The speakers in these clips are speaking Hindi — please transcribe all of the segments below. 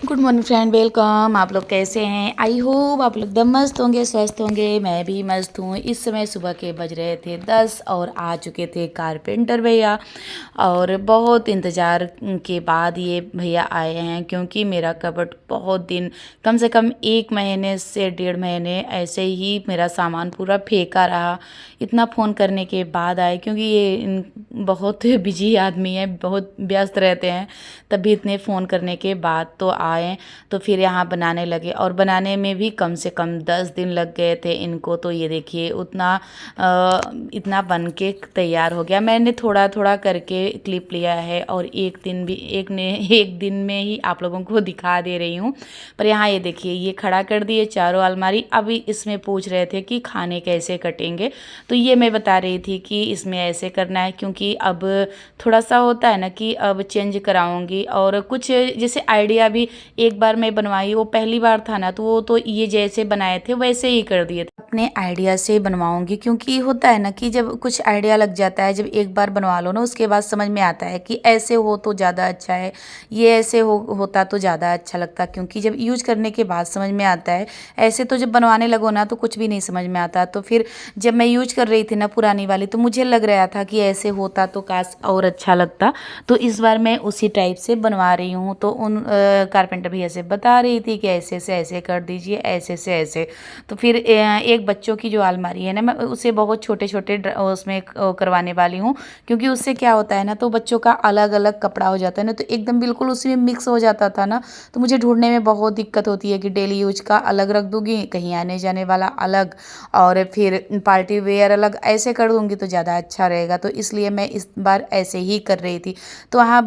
Good morning friend, welcome. आप लोग कैसे हैं? आई होप आप लोग एकदम मस्त होंगे, स्वस्थ होंगे। मैं भी मस्त हूँ। इस समय सुबह के बज रहे थे 10 और आ चुके थे कारपेंटर भैया। और बहुत इंतज़ार के बाद ये भैया आए हैं, क्योंकि मेरा कबर्ड बहुत दिन, कम से कम 1 महीने से 1.5 महीने ऐसे ही मेरा सामान पूरा फेंका रहा। इतना फ़ोन करने के बाद आए, क्योंकि ये बहुत बिजी आदमी है, बहुत व्यस्त रहते हैं। तभी इतने फ़ोन करने के बाद तो आए, तो फिर यहाँ बनाने लगे। और बनाने में भी कम से कम 10 दिन लग गए थे इनको। तो ये देखिए इतना बन के तैयार हो गया। मैंने थोड़ा थोड़ा करके क्लिप लिया है और एक दिन में ही आप लोगों को दिखा दे रही हूँ। पर यहाँ ये देखिए, ये खड़ा कर दिए चारों अलमारी। अभी इसमें पूछ रहे थे कि खाने कैसे कटेंगे, तो ये मैं बता रही थी कि इसमें ऐसे करना है, क्योंकि अब थोड़ा सा होता है ना कि अब चेंज कराऊंगी। और कुछ जैसे आइडिया भी एक बार मैं बनवाई, वो पहली बार था ना, तो वो तो ये जैसे बनाए थे वैसे ही कर दिए थे। अपने आइडिया से बनवाऊंगी, क्योंकि होता है ना कि जब कुछ आइडिया लग जाता है, जब एक बार बनवा लो ना, उसके बाद समझ में आता है कि ऐसे हो तो ज़्यादा अच्छा है, ये ऐसे होता तो ज़्यादा अच्छा लगता। क्योंकि जब यूज करने के बाद समझ में आता है। ऐसे तो जब बनवाने लगो ना तो कुछ भी नहीं समझ में आता। तो फिर जब मैं यूज कर रही थी ना पुरानी वाली, तो मुझे लग रहा था कि ऐसे होता तो काश और अच्छा लगता। तो इस बार मैं उसी टाइप से बनवा रही हूँ। तो उन कारपेंटर भैया से बता रही थी कि ऐसे से ऐसे कर दीजिए, ऐसे से ऐसे। तो फिर एक बच्चों की जो अलमारी है ना, मैं उसे बहुत छोटे छोटे उसमें करवाने वाली हूँ। क्योंकि उससे क्या होता है ना, तो बच्चों का अलग अलग कपड़ा हो जाता है ना, तो एकदम बिल्कुल उसी में मिक्स हो जाता था ना। तो मुझे ढूंढने में बहुत दिक्कत होती है कि डेली यूज का अलग रख दूंगी, कहीं आने जाने वाला अलग, और फिर पार्टी वेयर अलग, ऐसे कर दूंगी तो ज़्यादा अच्छा रहेगा। तो इसलिए मैं इस बार ऐसे ही कर रही थी। तो वहाँ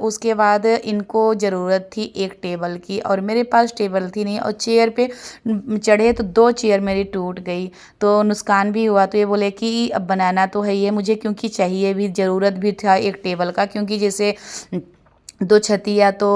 उसके बाद इनको ज़रूरत थी एक टेबल की, और मेरे पास टेबल थी नहीं। और चेयर पे चढ़े तो 2 चेयर मेरी टूट गई, तो नुकसान भी हुआ। तो ये बोले कि अब बनाना तो है ये मुझे, क्योंकि चाहिए भी, ज़रूरत भी था एक टेबल का। क्योंकि जैसे 2 छतिया तो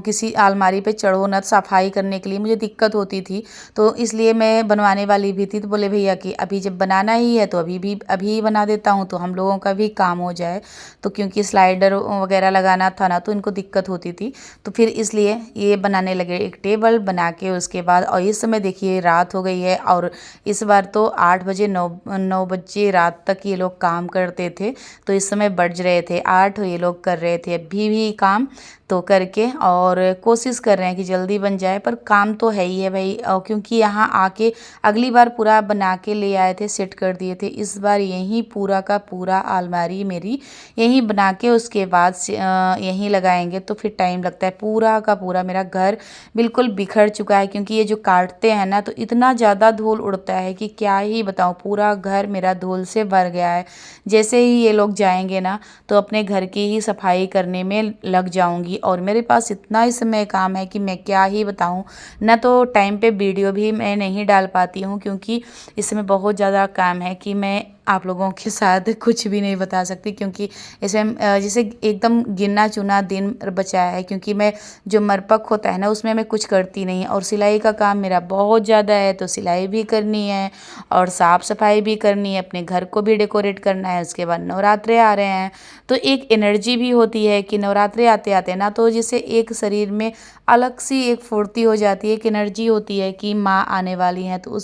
किसी अलमारी पे चढ़ो ना, सफाई करने के लिए मुझे दिक्कत होती थी। तो इसलिए मैं बनवाने वाली भी थी। तो बोले भैया कि अभी जब बनाना ही है तो अभी बना देता हूँ, तो हम लोगों का भी काम हो जाए। तो क्योंकि स्लाइडर वगैरह लगाना था ना, तो इनको दिक्कत होती थी। तो फिर इसलिए ये बनाने लगे एक टेबल बना के। उसके बाद और इस समय देखिए रात हो गई है, और इस बार तो 8 बजे 9 बजे रात तक ये लोग काम करते थे। तो इस समय बज रहे थे 8, ये लोग कर रहे थे अभी भी काम। तो करके और कोशिश कर रहे हैं कि जल्दी बन जाए, पर काम तो है ही है भाई। और क्योंकि यहाँ आके अगली बार पूरा बना के ले आए थे, सेट कर दिए थे। इस बार यहीं पूरा का पूरा अलमारी मेरी यहीं बना के उसके बाद यहीं लगाएंगे, तो फिर टाइम लगता है। पूरा का पूरा मेरा घर बिल्कुल बिखर चुका है, क्योंकि ये जो काटते हैं ना, तो इतना ज़्यादा धूल उड़ता है कि क्या ही बताऊँ। पूरा घर मेरा धूल से भर गया है। जैसे ही ये लोग जाएंगे ना, तो अपने घर की ही सफाई करने में लग जाऊंगी। और मेरे पास इतना इस समय काम है कि मैं क्या ही बताऊं ना। तो टाइम पे वीडियो भी मैं नहीं डाल पाती हूं, क्योंकि इसमें बहुत ज़्यादा काम है कि मैं आप लोगों के साथ कुछ भी नहीं बता सकती। क्योंकि इसमें जैसे एकदम गिना चुना दिन बचा है, क्योंकि मैं जो मरपक होता है ना, उसमें मैं कुछ करती नहीं। और सिलाई का काम मेरा बहुत ज़्यादा है, तो सिलाई भी करनी है और साफ़ सफाई भी करनी है, अपने घर को भी डेकोरेट करना है। उसके बाद नवरात्रे आ रहे हैं, तो एक एनर्जी भी होती है कि नवरात्रे आते आते ना, तो जैसे एक शरीर में अलग सी एक फुर्ती हो जाती है, एक एनर्जी होती है कि माँ आने वाली हैं। तो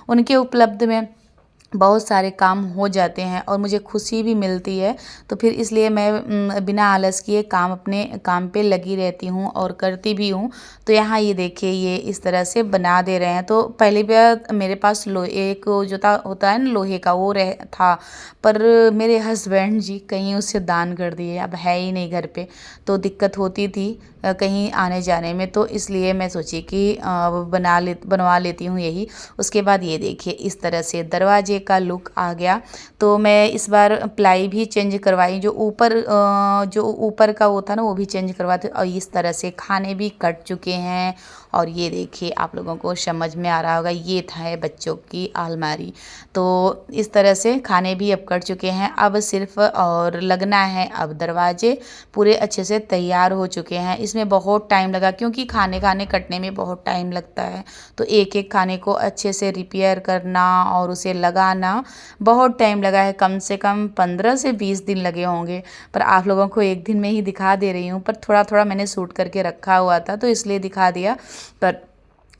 उनके उपलब्ध में बहुत सारे काम हो जाते हैं और मुझे खुशी भी मिलती है। तो फिर इसलिए मैं बिना आलस किए अपने काम पे लगी रहती हूँ और करती भी हूँ। तो यहाँ ये देखिए, ये इस तरह से बना दे रहे हैं। तो पहली बार मेरे पास एक जो होता है ना लोहे का, वो था। पर मेरे हस्बैंड जी कहीं उसे दान कर दिए, अब है ही नहीं घर पे। तो दिक्कत होती थी कहीं आने जाने में। तो इसलिए मैं सोची कि बनवा लेती हूँ यही। उसके बाद ये देखिए, इस तरह से दरवाजे का लुक आ गया। तो मैं इस बार प्लाई भी चेंज करवाई, जो ऊपर का वो था ना, वो भी चेंज करवाते। और इस तरह से खाने भी कट चुके हैं। और ये देखिए, आप लोगों को समझ में आ रहा होगा, ये था बच्चों की अलमारी। तो इस तरह से खाने भी अब कट चुके हैं। अब सिर्फ और लगना है, अब दरवाजे पूरे अच्छे से तैयार हो चुके हैं। इसमें बहुत टाइम लगा, क्योंकि खाने खाने कटने में बहुत टाइम लगता है। तो एक एक खाने को अच्छे से रिपेयर करना और उसे लगाना बहुत टाइम लगा है। कम से कम 15 से 20 दिन लगे होंगे, पर आप लोगों को एक दिन में ही दिखा दे रही हूँ। पर थोड़ा थोड़ा मैंने शूट करके रखा हुआ था तो इसलिए दिखा दिया। पर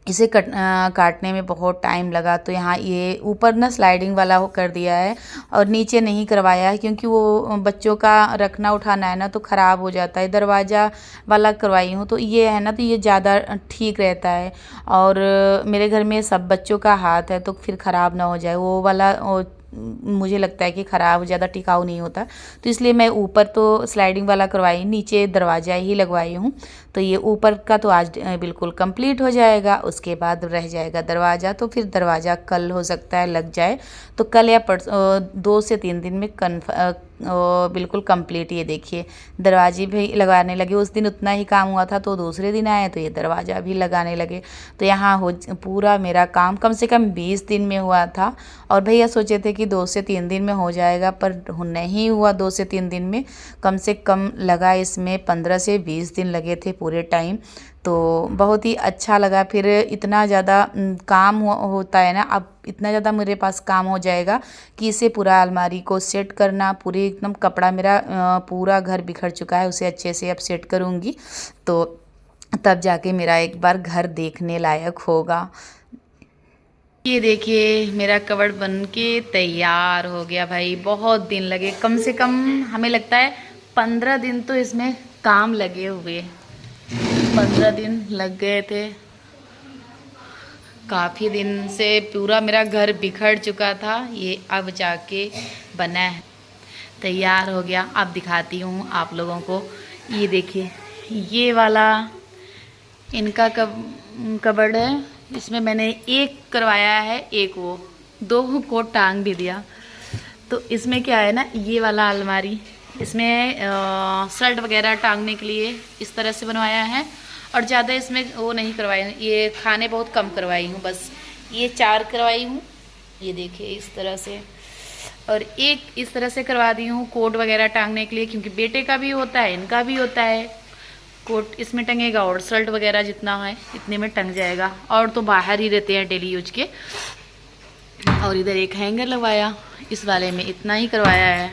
इसे काटने में बहुत टाइम लगा। तो यहाँ ये ऊपर ना स्लाइडिंग वाला हो कर दिया है और नीचे नहीं करवाया है, क्योंकि वो बच्चों का रखना उठाना है ना तो ख़राब हो जाता है। दरवाज़ा वाला करवाई हूँ तो ये है ना, तो ये ज़्यादा ठीक रहता है। और मेरे घर में सब बच्चों का हाथ है तो फिर ख़राब ना हो जाए। वो वाला मुझे लगता है कि ख़राब ज़्यादा टिकाऊ नहीं होता, तो इसलिए मैं ऊपर तो स्लाइडिंग वाला करवाई, नीचे दरवाज़ा ही लगवाई हूँ। तो ये ऊपर का तो आज बिल्कुल कंप्लीट हो जाएगा, उसके बाद रह जाएगा दरवाज़ा। तो फिर दरवाज़ा कल हो सकता है लग जाए, तो कल या 2 से 3 दिन में बिल्कुल कंप्लीट। ये देखिए दरवाजे भी लगाने लगे। उस दिन उतना ही काम हुआ था तो दूसरे दिन आए तो ये दरवाज़ा भी लगाने लगे। तो यहाँ पूरा मेरा काम कम से कम 20 दिन में हुआ था। और भैया सोचे थे कि 2 से 3 दिन में हो जाएगा, पर नहीं हुआ 2 से 3 दिन में। कम से कम लगा इसमें 15 से 20 दिन लगे थे पूरे टाइम। तो बहुत ही अच्छा लगा। फिर इतना ज़्यादा काम होता है ना, अब इतना ज़्यादा मेरे पास काम हो जाएगा कि इसे पूरा अलमारी को सेट करना, पूरी एकदम कपड़ा मेरा पूरा घर बिखर चुका है, उसे अच्छे से अब सेट करूँगी तो तब जाके मेरा एक बार घर देखने लायक होगा। ये देखिए मेरा कबर्ड बन के तैयार हो गया भाई। बहुत दिन लगे, कम से कम हमें लगता है 15 दिन तो इसमें काम लगे हुए, 15 दिन लग गए थे। काफ़ी दिन से पूरा मेरा घर बिखर चुका था, ये अब जाके बना है, तैयार हो गया। अब दिखाती हूँ आप लोगों को। ये देखिए ये वाला इनका कबर्ड है। इसमें मैंने एक करवाया है, एक वो 2 को टांग भी दिया। तो इसमें क्या है ना, ये वाला अलमारी, इसमें शर्ट वगैरह टांगने के लिए इस तरह से बनवाया है। और ज़्यादा इसमें वो नहीं करवाई हूँ, ये खाने बहुत कम करवाई हूँ, बस ये 4 करवाई हूँ। ये देखिए इस तरह से। और एक इस तरह से करवा दी हूँ कोट वगैरह टांगने के लिए, क्योंकि बेटे का भी होता है, इनका भी होता है। कोट इसमें टंगेगा और शर्ट वगैरह जितना है इतने में टंग जाएगा। और तो बाहर ही रहते हैं डेली यूज के। और इधर एक हैंगर लगवाया, इस वाले में इतना ही करवाया है।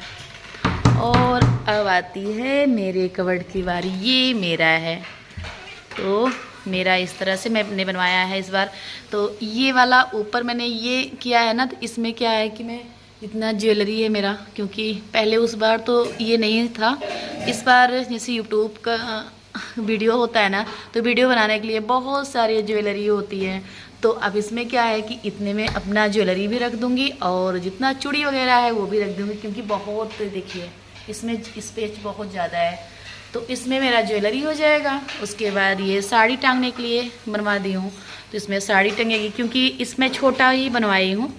और अब आती है मेरे कबर्ड की बारी। ये मेरा है, तो मेरा इस तरह से मैंने बनवाया है इस बार। तो ये वाला ऊपर मैंने ये किया है ना, तो इसमें क्या है कि मैं इतना ज्वेलरी है मेरा, क्योंकि पहले उस बार तो ये नहीं था। इस बार जैसे यूट्यूब का वीडियो होता है ना, तो वीडियो बनाने के लिए बहुत सारी ज्वेलरी होती है। तो अब इसमें क्या है कि इतने में अपना ज्वेलरी भी रख दूँगी और जितना चूड़ी वगैरह है वो भी रख दूँगी, क्योंकि बहुत देखिए इसमें स्पेस बहुत ज़्यादा है। तो इसमें मेरा ज्वेलरी हो जाएगा। उसके बाद ये साड़ी टांगने के लिए बनवा दी हूँ, तो इसमें साड़ी टंगेगी, क्योंकि इसमें छोटा ही बनवाई हूँ।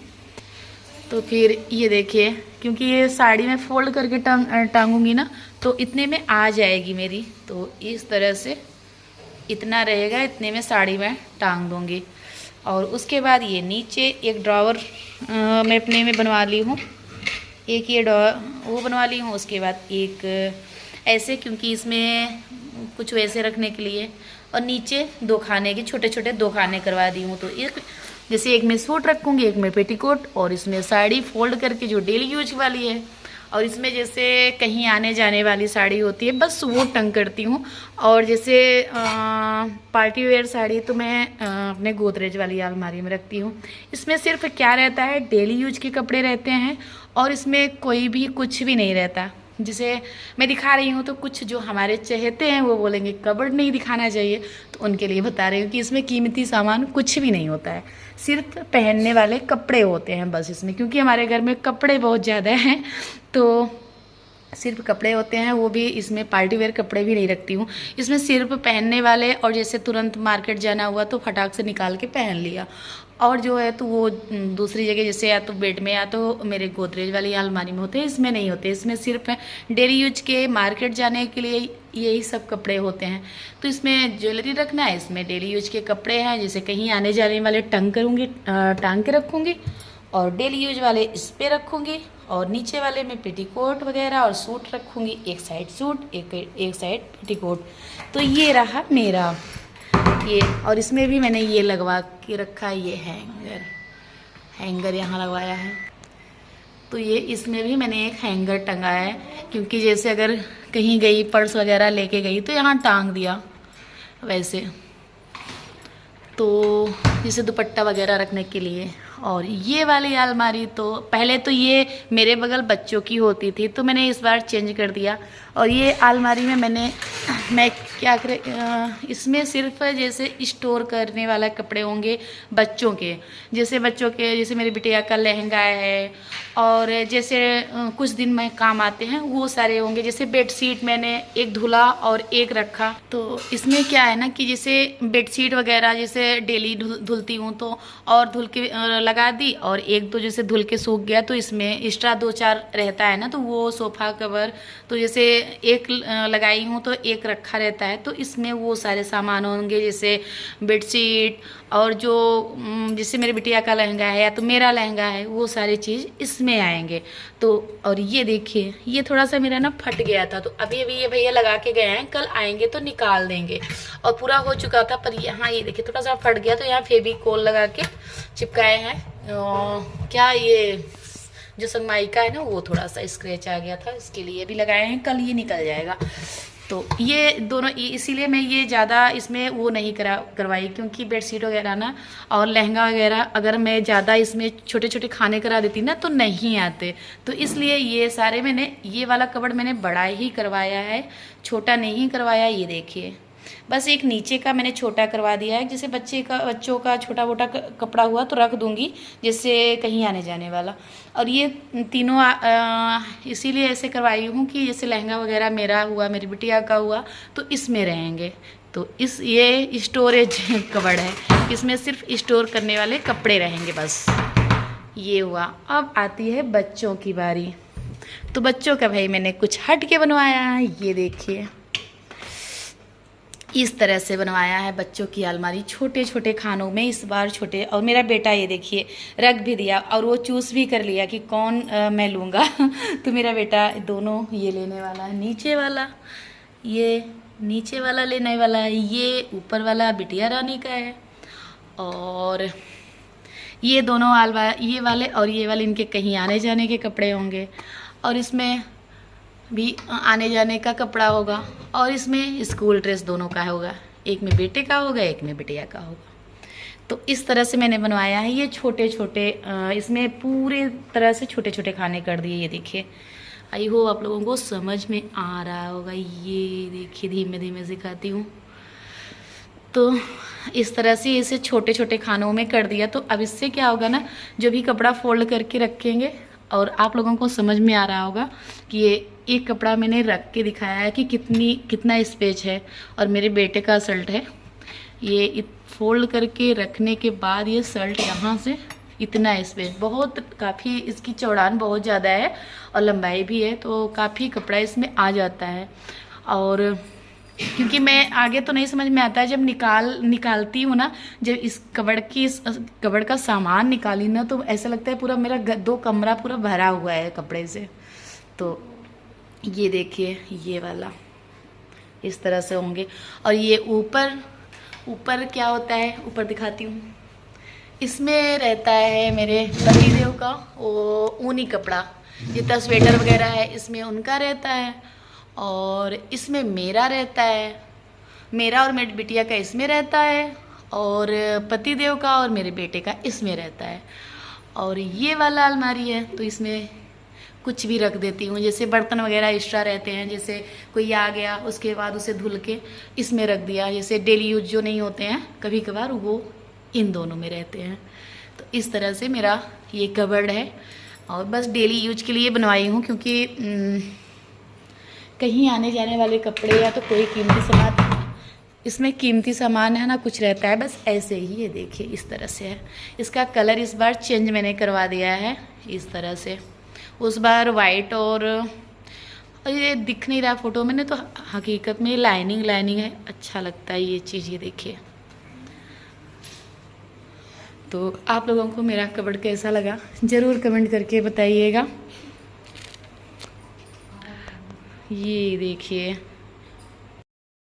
तो फिर ये देखिए, क्योंकि ये साड़ी में फोल्ड करके टांगूंगी ना, तो इतने में आ जाएगी मेरी। तो इस तरह से इतना रहेगा, इतने में साड़ी में टांग दूँगी। और उसके बाद ये नीचे एक ड्रॉवर मैं अपने में बनवा ली हूँ, एक ये वो बनवा ली हूँ। उसके बाद एक ऐसे, क्योंकि इसमें कुछ वैसे रखने के लिए। और नीचे 2 खाने के छोटे छोटे 2 खाने करवा दी हूँ। तो एक जैसे एक में सूट रखूँगी, एक में पेटीकोट, और इसमें साड़ी फोल्ड करके जो डेली यूज वाली है। और इसमें जैसे कहीं आने जाने वाली साड़ी होती है बस वो टंग करती हूँ। और जैसे पार्टी वेयर साड़ी तो मैं अपने गोदरेज वाली अलमारी में रखती हूँ। इसमें सिर्फ क्या रहता है, डेली यूज के कपड़े रहते हैं और इसमें कोई भी कुछ भी नहीं रहता। जिसे मैं दिखा रही हूँ तो कुछ जो हमारे चहेते हैं वो बोलेंगे कबर्ड नहीं दिखाना चाहिए, तो उनके लिए बता रही हूँ कि इसमें कीमती सामान कुछ भी नहीं होता है, सिर्फ पहनने वाले कपड़े होते हैं बस इसमें। क्योंकि हमारे घर में कपड़े बहुत ज़्यादा हैं तो सिर्फ कपड़े होते हैं, वो भी इसमें पार्टी वेयर कपड़े भी नहीं रखती हूँ। इसमें सिर्फ पहनने वाले, और जैसे तुरंत मार्केट जाना हुआ तो फटाक से निकाल के पहन लिया। और जो है तो वो दूसरी जगह जैसे या तो बेड में या तो मेरे गोदरेज वाली अलमारी में होते हैं, इसमें नहीं होते। इसमें सिर्फ डेली यूज के मार्केट जाने के लिए यही सब कपड़े होते हैं। तो इसमें ज्वेलरी रखना है, इसमें डेली यूज के कपड़े हैं, जैसे कहीं आने जाने वाले टांग के रखूँगी। और डेली यूज वाले इस पे रखूँगी और नीचे वाले में पेटीकोट वगैरह और सूट रखूँगी। एक साइड सूट, एक साइड पेटीकोट। तो ये रहा मेरा ये। और इसमें भी मैंने ये लगवा के रखा है, ये हैंगर यहाँ लगवाया है। तो ये इसमें भी मैंने एक हैंगर टंगाया है, क्योंकि जैसे अगर कहीं गई पर्स वगैरह लेके गई तो यहाँ टांग दिया वैसे, तो जैसे दुपट्टा वगैरह रखने के लिए। और ये वाली अलमारी तो पहले तो ये मेरे बगल बच्चों की होती थी, तो मैंने इस बार चेंज कर दिया। और ये अलमारी में मैं क्या कर, इसमें सिर्फ जैसे स्टोर करने वाला कपड़े होंगे बच्चों के, जैसे मेरी बिटिया का लहंगा है, और जैसे कुछ दिन में काम आते हैं वो सारे होंगे। जैसे बेडशीट मैंने एक धुला और एक रखा। तो इसमें क्या है ना कि जैसे बेडशीट वगैरह जैसे डेली धुलती हूँ तो और धुल के लगा दी, और एक तो जैसे धुल के सूख गया तो इसमें एक्स्ट्रा 2-4 रहता है ना, तो वो सोफ़ा कवर तो जैसे एक लगाई हूँ तो एक रखा रहता है। तो इसमें वो सारे सामान होंगे, जैसे बेडशीट और जो जैसे मेरी बिटिया का लहंगा है या तो मेरा लहंगा है, वो सारी चीज़ इसमें आएंगे। तो और ये देखिए, ये थोड़ा सा मेरा ना फट गया था, तो अभी ये भैया लगा के गए हैं, कल आएंगे तो निकाल देंगे। और पूरा हो चुका था, पर यहाँ ये देखिए थोड़ा सा फट गया, तो यहाँ फेविकोल लगा के चिपकाए हैं। क्या ये जो सनमाइका है ना, वो थोड़ा सा स्क्रैच आ गया था, इसके लिए भी लगाए हैं, कल ये निकल जाएगा। तो ये दोनों इसीलिए मैं ये ज़्यादा इसमें वो नहीं करवाई, क्योंकि बेडशीट वगैरह ना और लहंगा वगैरह अगर मैं ज़्यादा इसमें छोटे छोटे खाने करा देती ना तो नहीं आते। तो इसलिए ये सारे मैंने ये वाला कबर्ड मैंने बड़ा ही करवाया है, छोटा नहीं करवाया। ये देखिए बस एक नीचे का मैंने छोटा करवा दिया है, जैसे बच्चों का छोटा मोटा कपड़ा हुआ तो रख दूंगी, जैसे कहीं आने जाने वाला। और ये तीनों इसीलिए ऐसे करवाई हूँ कि जैसे लहंगा वगैरह मेरा हुआ, मेरी बिटिया का हुआ, तो इसमें रहेंगे। तो ये स्टोरेज कबर्ड है, इसमें सिर्फ स्टोर करने वाले कपड़े रहेंगे बस। ये हुआ। अब आती है बच्चों की बारी। तो बच्चों का भाई मैंने कुछ हट के बनवाया है। ये देखिए इस तरह से बनवाया है बच्चों की अलमारी, छोटे छोटे खानों में इस बार छोटे। और मेरा बेटा ये देखिए रख भी दिया, और वो चूज़ भी कर लिया कि कौन मैं लूँगा। तो मेरा बेटा दोनों ये लेने वाला है, नीचे वाला, ये नीचे वाला लेने वाला है, ये ऊपर वाला बिटिया रानी का है। और ये दोनों ये वाले और ये वाले इनके कहीं आने जाने के कपड़े होंगे, और इसमें भी आने जाने का कपड़ा होगा, और इसमें स्कूल ड्रेस दोनों का होगा, एक में बेटे का होगा एक में बिटिया का होगा। तो इस तरह से मैंने बनवाया है। ये छोटे छोटे इसमें पूरे तरह से छोटे छोटे खाने कर दिए। ये देखिए, आई होप आप लोगों को समझ में आ रहा होगा। ये देखिए धीमे धीमे सिखाती हूँ। तो इस तरह से इसे छोटे छोटे खानों में कर दिया। तो अब इससे क्या होगा ना, जो भी कपड़ा फोल्ड करके रखेंगे, और आप लोगों को समझ में आ रहा होगा कि ये एक कपड़ा मैंने रख के दिखाया है कि कितना स्पेस है। और मेरे बेटे का शर्ट है, ये फोल्ड करके रखने के बाद ये शर्ट यहाँ से इतना स्पेस, बहुत काफ़ी इसकी चौड़ान बहुत ज़्यादा है और लंबाई भी है, तो काफ़ी कपड़ा इसमें आ जाता है। और क्योंकि मैं आगे तो नहीं समझ में आता है, जब निकालती हूँ ना, जब इस कबर्ड का सामान निकाली ना, तो ऐसा लगता है पूरा मेरा 2 कमरा पूरा भरा हुआ है कपड़े से। तो ये देखिए ये वाला इस तरह से होंगे। और ये ऊपर क्या होता है, ऊपर दिखाती हूँ। इसमें रहता है मेरे पतिदेव का वो ऊनी कपड़ा, जितना स्वेटर वगैरह है इसमें उनका रहता है, और इसमें मेरा रहता है, मेरा और मेरी बिटिया का इसमें रहता है, और पतिदेव का और मेरे बेटे का इसमें रहता है। और ये वाला अलमारी है, तो इसमें कुछ भी रख देती हूँ, जैसे बर्तन वगैरह एक्स्ट्रा रहते हैं, जैसे कोई आ गया उसके बाद उसे धुल के इसमें रख दिया, जैसे डेली यूज जो नहीं होते हैं कभी कभार, वो इन दोनों में रहते हैं। तो इस तरह से मेरा ये कबर्ड है, और बस डेली यूज के लिए बनवाई हूँ, क्योंकि कहीं आने जाने वाले कपड़े या तो कोई कीमती सामान, इसमें कीमती सामान है ना कुछ रहता है, बस ऐसे ही। ये देखिए इस तरह से है। इसका कलर इस बार चेंज मैंने करवा दिया है इस तरह से। उस बार वाइट और ये दिख नहीं रहा फ़ोटो में, तो हकीकत में लाइनिंग है, अच्छा लगता है ये चीज़। ये देखिए तो आप लोगों को मेरा कबर्ड कैसा लगा ज़रूर कमेंट करके बताइएगा। ये देखिए